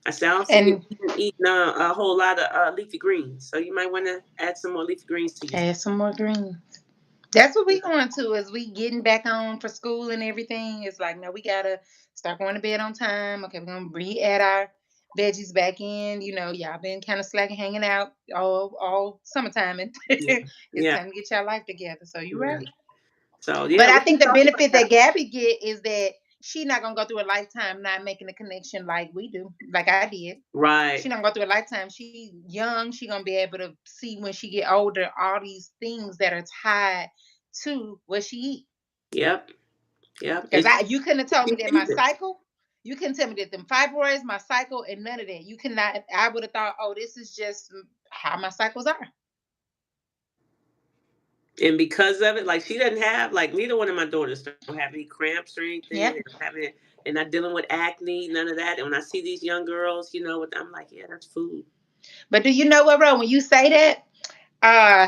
I said, I don't see you And eating a whole lot of leafy greens. So you might want to add some more leafy greens to your. add some more green. That's what we going to as we getting back on for school and everything. It's like, no, we gotta start going to bed on time. Okay, we're gonna re-add our veggies back in. Y'all been kind of slacking, hanging out all summertime, and Yeah. it's Yeah. time to get your life together. So you're Yeah. right. So But yeah, I we can think the talk about benefit that. that Gabby get is that she not gonna go through a lifetime not making a connection like we do, like I did. She Right. not gonna go through a lifetime. She young. She gonna be able to see when she get older all these things that are tied to what she eat. Yep. Yep. Because you couldn't have told me Keep that my eating. cycle. You couldn't tell me that them fibroids, my cycle, and none of that. You cannot. I would have thought, oh, this is just how my cycles are. And because of it, like she doesn't have like neither one of my daughters don't have any cramps or anything. They Yep. don't have any, and not dealing with acne, none of that. And when I see these young girls, I'm like, yeah, that's food. But do you know what, Ro? When you say that,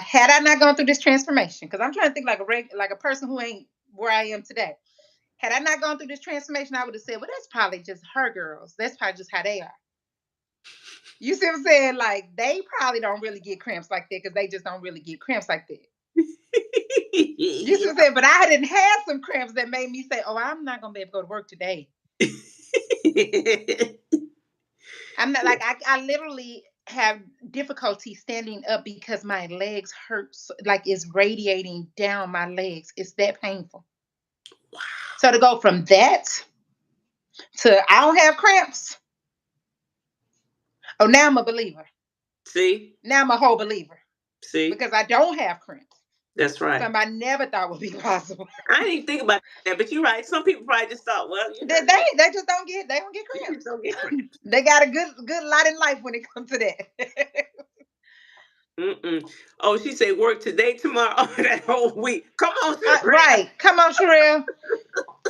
had I not gone through this transformation, because I'm trying to think like like a person who ain't where I am today. Had I not gone through this transformation, I would have said, well, that's probably just her girls. That's probably just how they are. You see what I'm saying? Like they probably don't really get cramps like that because they just don't really get cramps like that. You see what I'm saying? But I didn't have some cramps that made me say, oh, I'm not gonna be able to go to work today. I'm not like I literally have difficulty standing up because my legs hurt like it's radiating down my legs. It's that painful. So to go from that to I don't have cramps. Oh, now I'm a believer. See, Now I'm a whole believer see, because I don't have cramps. that's right. Something I never thought would be possible. I didn't even think about that, but you're right. Some people probably just thought, well, They just don't get you just cramps. don't get cramps. They got a good lot in life when it comes to that. Mm-mm. Oh, she said work today, tomorrow, that whole week. Come on, Sherelle. Right. Come on, Sherelle.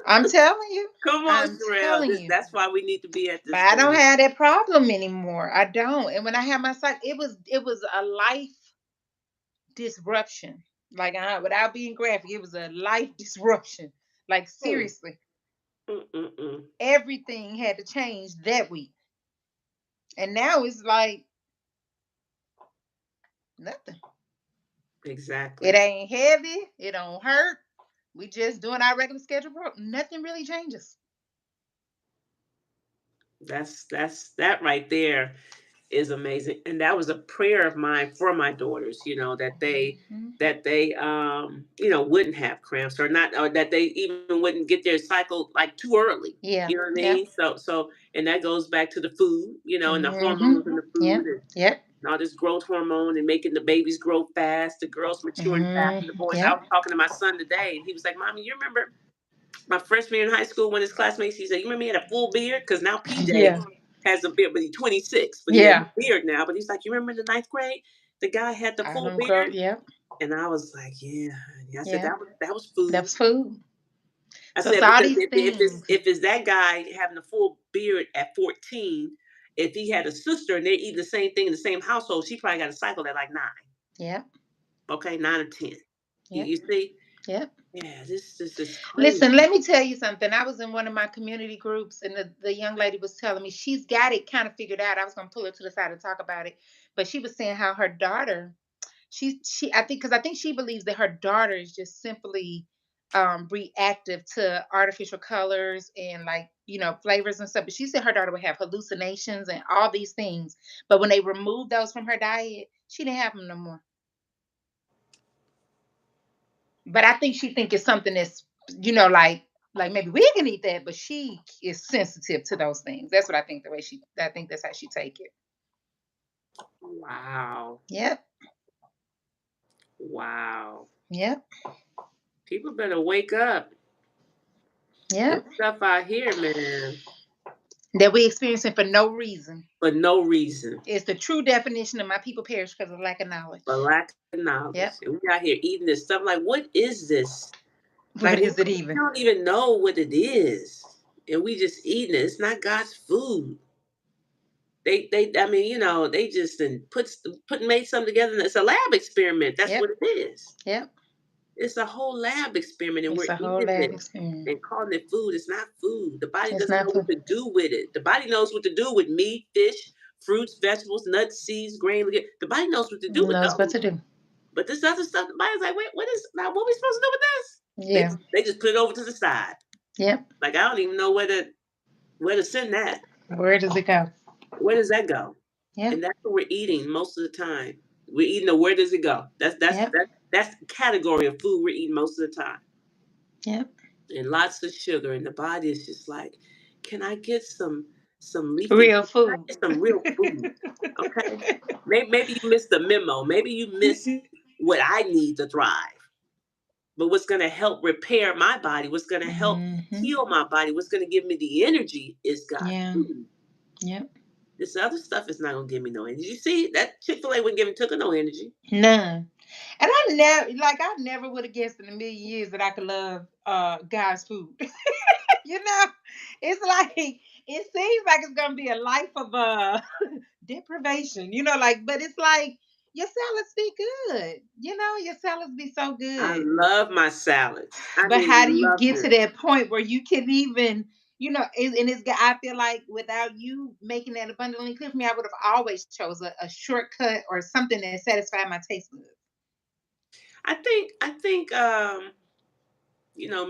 I'm telling you. Come on, I'm Sherelle. telling you. That's why we need to be at But this I don't stage. have that problem anymore. I don't. And when I had my cycle, it was a life disruption. Like without being graphic, it was a life disruption. Like Mm, seriously, mm. everything had to change that week. And now it's like nothing. It Exactly. ain't heavy. It don't hurt. We just doing our regular schedule. Nothing really changes. That right there is amazing. And that was a prayer of mine for my daughters, Mhm. that they wouldn't have cramps or not, or that they even wouldn't get their cycle like too early. You Yeah. know what I mean? Yep. So and that goes back to the food, and the Hmm. hormones in the food, Yep. Yep. and all this growth hormone and making the babies grow fast, the girls maturing fast, and the boys. I Yep. was talking to my son today, and he was like, "Mommy, you remember my freshman year in high school when his classmates, he said, you remember he had a full beard? Because now PJ Yeah. has a beard, but he's 26, but he has a Yeah. beard now. But he's like, you remember in the ninth grade, the guy had the I full don't grow. beard?" Yep. And I was like, yeah. I said, Yep. that was That food. was food. I So it's said, all because these things. if it's that guy having a full beard at 14, if he had a sister and they're eating the same thing in the same household, she probably got a cycle at like 9. Yep. Okay, 9 or 10. Yep. You see? Yep. Yeah, this is crazy. Listen, let me tell you something. I was in one of my community groups, and the young lady was telling me she's got it kind of figured out. I was going to pull her to the side and talk about it, but she was saying how her daughter, she I think because I think she believes that her daughter is just simply reactive to artificial colors and like flavors and stuff. But she said her daughter would have hallucinations and all these things, but when they removed those from her diet, she didn't have them no more. But I think she think it's something that's like maybe we can eat that, but she is sensitive to those things. That's what I think. I think that's how she take it. Wow. Yep. Wow. Yep. People better wake up. This Yep. stuff out here, man, That we experiencing for no reason for no reason, is the true definition of my people perish because of lack of for knowledge. lack of knowledge. Yep. And we out here eating this stuff. Like, what is this? What Like, is it we even? don't even know what it is, and we just eating it. It's not God's food. I mean, they just put made something together. And it's a lab experiment. That's Yep. what it is. Yep. It's a whole lab experiment, and It's we're a whole eating lab it experience. and calling it food. It's not food. The body It's doesn't not know what food. to do with it. The body knows what to do with meat, fish, fruits, vegetables, nuts, seeds, grain. The body knows what to do with Knows what those. to do. But this other stuff, the body's like, wait, what is now? What are we supposed to do with this? Yeah. They just put it over to the side. Yep. Like I don't even know where to send that. Where does it go? Where does that go? Yep. And that's what we're eating most of the time. We're eating the where does it go? Yep. That's the category of food we're eating most of the time. Yep. And lots of sugar, and the body is just like, can I get some leafy Real greens? Can I food. get some real food? Okay. Maybe you missed the memo. Maybe you missed what I need to thrive. But what's going to help repair my body, what's going to help Mm-hmm. heal my body, what's going to give me the energy is God's Yeah. food. Yep. This other stuff is not going to give me no energy. You see, that Chick-fil-A wouldn't give me took her no energy. None. And I never would have guessed in a million years that I could love God's food. you know, it's like it seems like it's gonna be a life of deprivation, but it's like your salads be good. Your salads be so I good. love my salads. I But mean, how do you love get to them. that point where you can even, and I feel like without you making that abundantly clear for me, I would have always chose a shortcut or something that satisfied my taste buds. I think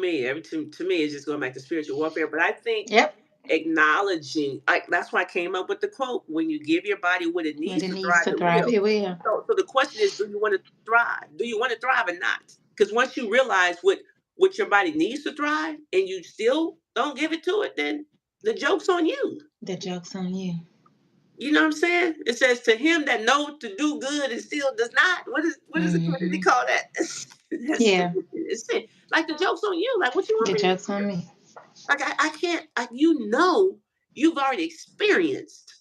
me, to me it's just going back to spiritual warfare, but I think Yep. acknowledging, like, that's why I came up with the quote, when you give your body what it But needs it to needs thrive, to it thrive. will. It will. So the question is, do you want to thrive? Do you want to thrive or not? Because once you realize what your body needs to thrive and you still don't give it to it, then the joke's on you. The joke's on you. You know what I'm saying? It says, to him that know to do good and still does not. What does he Hmm. call that? That's Yeah. it's sin. Like, the joke's on you. Like, what you want The me to joke's do? on me. Like, I can't. You've already experienced.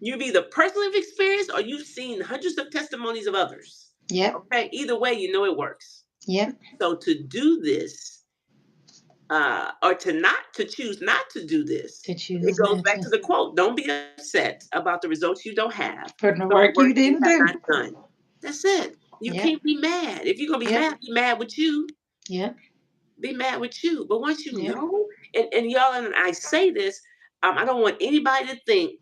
You've either personally have experienced or you've seen hundreds of testimonies of others. Yep. Okay, either way, you know it works. Yep. So to do this, or to choose not to do this, To it choose goes not back to. to the quote: "Don't be upset about the results you don't have, For the nor the work work you that you didn't have do. not done." That's it. You Yep. can't be mad. If you're gonna Yep. be mad with you. Yep. Be mad with you. But once you Yep. know, and y'all, and I say this, I don't want anybody to think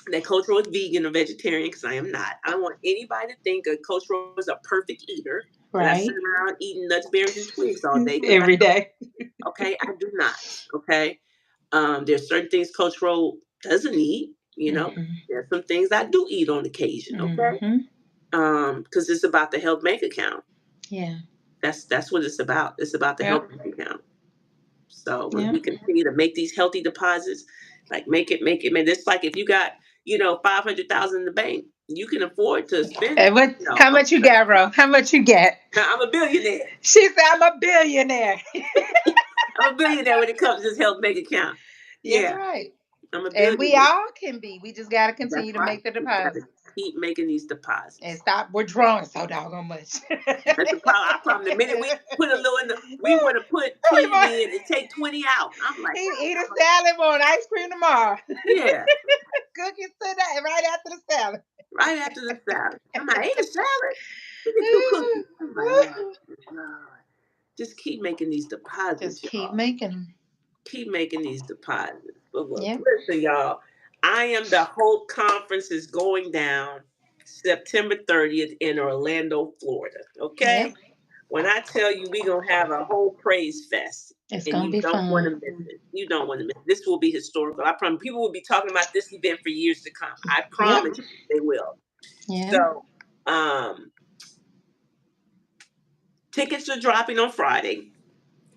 that Coach Ro is vegan or vegetarian, because I am not. I don't want anybody to think that Coach Ro is a perfect eater, that I sit Right. around eating nuts, berries, and twigs all day, because I Every don't. day. Okay, I do not. Okay, there's certain things Coach Ro doesn't eat. Hmm. There's some things I do eat on occasion. Okay, Hmm. because it's about the health bank account. Yeah. That's what it's about. It's about the health Yep. bank account. So when Yep. we continue to make these healthy deposits, like, make it, man. It's like, if you got 500,000 in the bank, you can afford to spend. And what? You know, How much you got, bro? How much you got? I'm a billionaire. She said, "I'm a billionaire." I'm a billionaire when it comes to this health bank account. That's Yeah, right. I'm a And we billionaire. all can be. We just got to That's continue to right. make the We got to deposits keep making these and deposits. stop withdrawing so doggone much. That's the problem. Our problem. The minute we put a little in we want to put We 10 might in and take 20 out. I'm like, eat a salad, want ice cream tomorrow. yeah, Cookies today, right after the salad. right after the salad. I'm like, I ate a salad. Look at 2 cookies. I'm like, oh, Lord. Just keep making these Just deposits, keep y'all. making them. Keep making these deposits. But look, Yep. listen, y'all. the Hope Conference is going down September 30th in Orlando, Florida. Okay? Yep. When I tell you we're going to have a whole praise fest, It's and gonna you be don't want to fun. miss it. You don't want to miss it. This will be historical. I promise. People will be talking about this event for years to come. I Yep. promise you they will. Yep. So, tickets are dropping on Friday,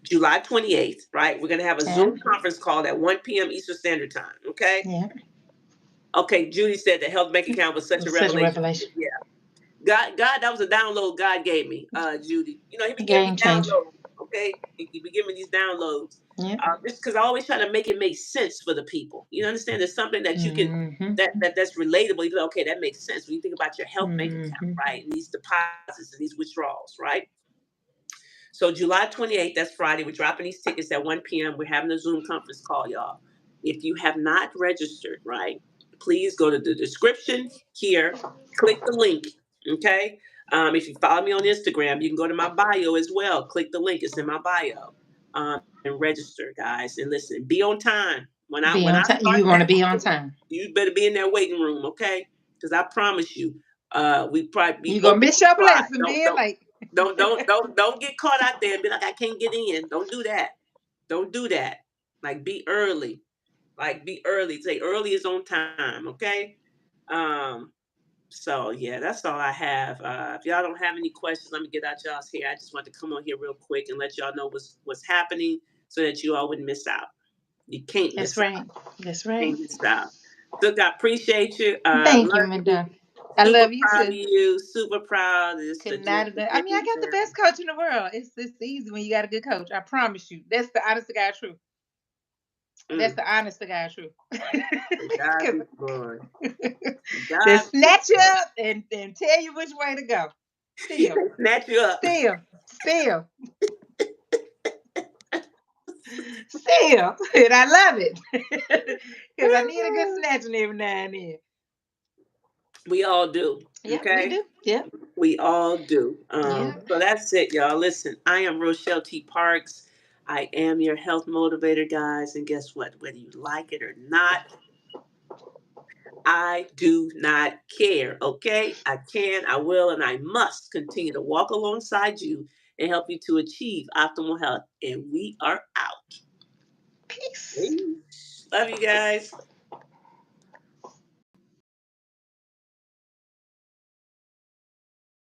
July 28th, right? We're going to have a Yep. Zoom conference call at 1 p.m. Eastern Standard Time, okay? Yep. Okay, Judy said the health bank account was It such a was such a revelation. revelation. Yeah. God, that was a download God gave me, Judy. He be giving me Game changer. downloads, okay? He be giving me these downloads. Yep. Just because I always try to make it make sense for the people. You understand? There's something that you can, Mm-hmm. that's relatable. You go, okay, that makes sense when you think about your health bank account, Mm-hmm. right? And these deposits and these withdrawals, right? So July 28th, that's Friday. We're dropping these tickets at 1 p.m. We're having a Zoom conference call, y'all. If you have not registered, right, please go to the description here, click the link, okay? If you follow me on Instagram, you can go to my bio as well. Click the link; it's in my bio, and register, guys. And listen, be on time. When Be I on time. start You want that, to be on time. you better be in that waiting room, okay? Because I promise you, we probably be You gonna open miss on your Friday. blessing being late. Don't get caught out there and be like, I can't get in. Don't do that. Don't do that. Like be early. Like be early. Say early is on time, okay? Um, so yeah, that's all I have. If y'all don't have any questions, let me get out y'all's hair. I just want to come on here real quick and let y'all know what's happening so that you all wouldn't miss out. You can't That's miss out. right. That's right. Can't miss out. Look, I appreciate you. Thank you, Love you. Madonna. I Super love you proud of too. you. Super proud. It's Could the not just have the done. I mean, I days got the there. best coach in the world. It's easy when you got a good coach. I promise you. That's the honest to God truth. That's Mm. the honest to God truth. To God be 'Cause the glory. To they God be the snatch you glory. up and tell you which way to go. Still, Snatch you up. still, still, still. And I love it. Because I need a good snatching every now and then. We all do. Yep, we Okay? do. Yep. We all do. Yep. So that's it, y'all. Listen, I am Rochelle T. Parks. I am your health motivator, guys. And guess what? Whether you like it or not, I do not care. Okay? I can, I will, and I must continue to walk alongside you and help you to achieve optimal health. And we are out. Peace. Peace. Love you guys.